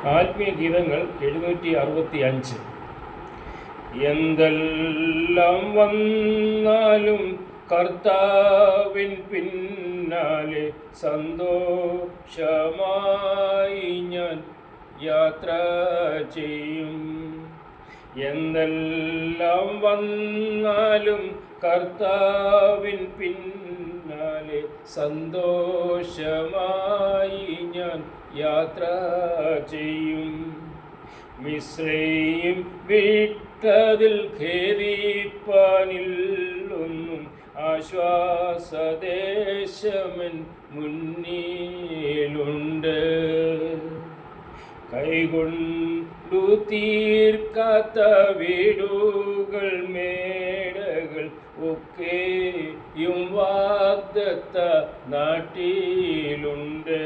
ആത്മീയ ഗീതങ്ങൾ 765. എന്തെല്ലാം വന്നാലും കർത്താവിൻ പിന്നാലെ സന്തോഷമായി ഞാൻ യാത്ര ചെയ്യും. എന്തെല്ലാം വന്നാലും കർത്താവിൻ പിന്നാലെ സന്തോഷമായി ഞാൻ യാത്ര ചെയ്യും. മിസ്രയീം വിട്ടതിൽ ഖേദിപ്പാനില്ലൊന്നും, ആശ്വാസദേശമൻ മുന്നിലുണ്ട്. കൈകൊണ്ടു തീർക്കാത്ത വീടുകൾ മേടകൾ ഒക്കെയും വാഗ്ദത്ത നാട്ടിലുണ്ട്.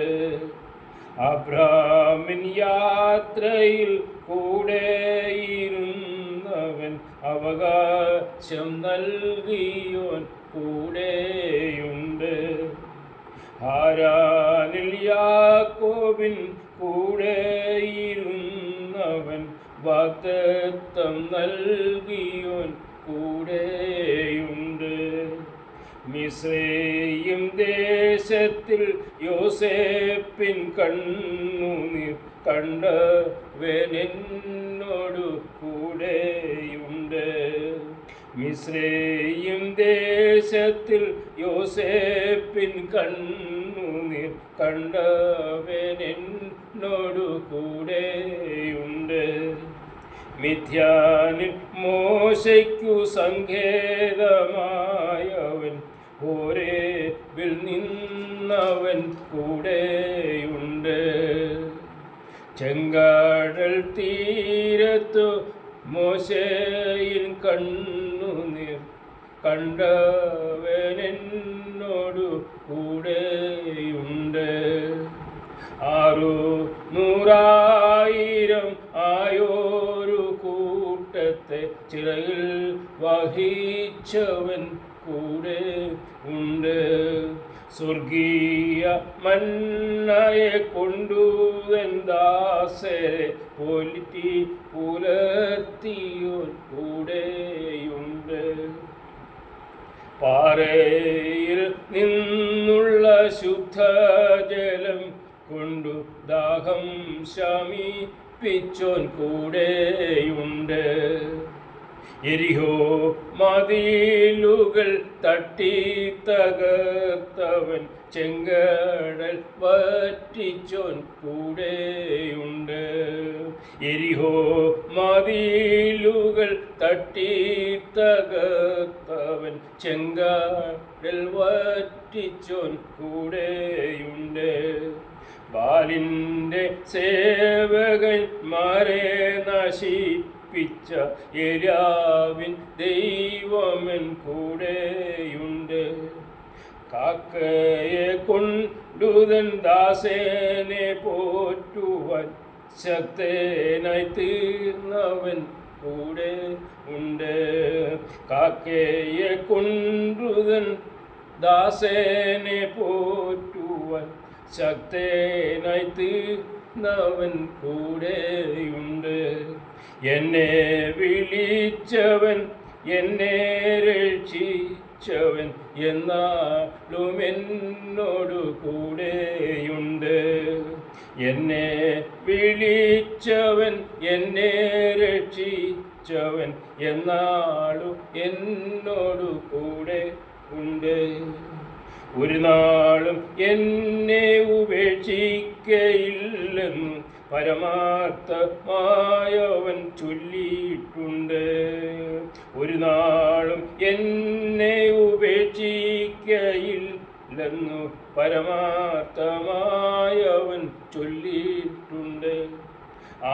അബ്രാമിൻ യാത്രയിൽ കൂടെയിരുന്നവൻ, അവകാശം നൽകിയോൻ കൂടെയുണ്ട്. ഹാരാനിൽ യാക്കോബിൻ കൂടെയിരുന്നവൻ, വാഗ്ദത്തം നൽകിയോൻ കൂടെയുണ്ട്. മിസ്രയീം ദേശത്തിൽ യോസേപ്പിൻ കണ്ണുനീർ കണ്ടവനെന്നോടു കൂടെയുണ്ട്. മിസ്രയീം ദേശത്തിൽ യോസേപ്പിൻ കണ്ണുനീർ കണ്ടവനെന്നോടു കൂടെയുണ്ട്. മിദ്യാനിൽ മോശയ്ക്കു സങ്കേതമായവൻ, ഹോരേബിൽ നിന്നവൻ കൂടെയുണ്ട്. ചെങ്കടൽ തീരത്തു മോശയിൻ കണ്ണുനീർ കണ്ടവനെന്നോടു കൂടെയുണ്ട്. 600,000 ആയോരു കൂട്ടത്തെ ചിറകിൽ വഹിച്ചവൻ കൂടെ ഉണ്ട്. സ്വർഗീയ മന്നയെ കൊണ്ടു ദാസരെ പോറ്റി പുലർത്തിയോൻ കൂടെയുണ്ട്. പാറയിൽ നിന്നുള്ള ശുദ്ധജലം കൊണ്ടു ദാഹം ശമിപ്പിച്ചോൻ കൂടെയുണ്ട്. എരിഹോ മതിലുകൾ തട്ടി തകർത്തവൻ, ചെങ്കടൽ വറ്റിച്ചോൻ കൂടെയുണ്ട്. എരിഹോ മതിലുകൾ തട്ടി തകർത്തവൻ, ചെങ്കടൽ വറ്റിച്ചോൻ കൂടെയുണ്ട്. ബാലിൻ്റെ സേവകന്മാരെ നശിപ്പിച്ച ഏലിയാവിൻ ദൈവമൻ കൂടെയുണ്ട്. കാക്കയെ കൊണ്ടുതൻ ദാസനെ പോറ്റുവാൻ ശക്തനായി തീർന്നവൻ കൂടെ ഉണ്ട്. കാക്കയെ കൊണ്ടുതൻ ദാസനെ പോറ്റുവാൻ ശക്തനായി തീർന്നവൻ കൂടെയുണ്ട്. എന്നെ വിളിച്ചവൻ, എന്നെ രക്ഷിച്ചവൻ, എന്നാലും എന്നോടു കൂടെയുണ്ട്. എന്നെ വിളിച്ചവൻ, എന്നെ രക്ഷിച്ചവൻ, എന്നാലും എന്നോടു കൂടെ ഉണ്ട്. ഒരു നാളും എന്നെ ഉപേക്ഷിക്കയില്ലെന്നും പരമാർത്ഥമായവൻ ചൊല്ലിയിട്ടുണ്ട്. ഒരു നാളും എന്നെ ഉപേക്ഷിക്കയില്ലെന്നു പരമാർത്ഥമായവൻ ചൊല്ലിയിട്ടുണ്ട്.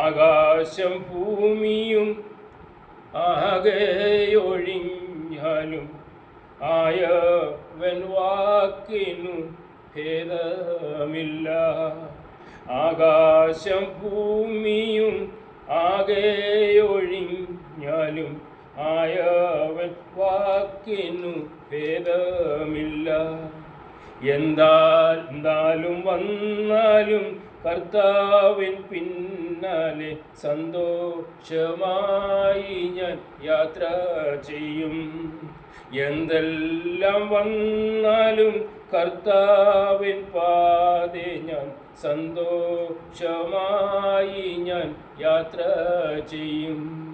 ആകാശം ഭൂമിയും ആകെയൊഴിഞ്ഞാലും ആയവൻ വാക്കിനു ഭേദമില്ല. ആകാശം ഭൂമിയും ആകെയൊഴിഞ്ഞാലും ആയവൻ വാക്കിനു ഭേദമില്ല. എന്താലും വന്നാലും കർത്താവിൻ പിന്നാലെ സന്തോഷമായി ഞാൻ യാത്ര ചെയ്യും. എന്തെല്ലാം വന്നാലും കർത്താവിൻ പാതെ ഞാൻ സന്തോഷമായി ഞാൻ യാത്ര ചെയ്യും.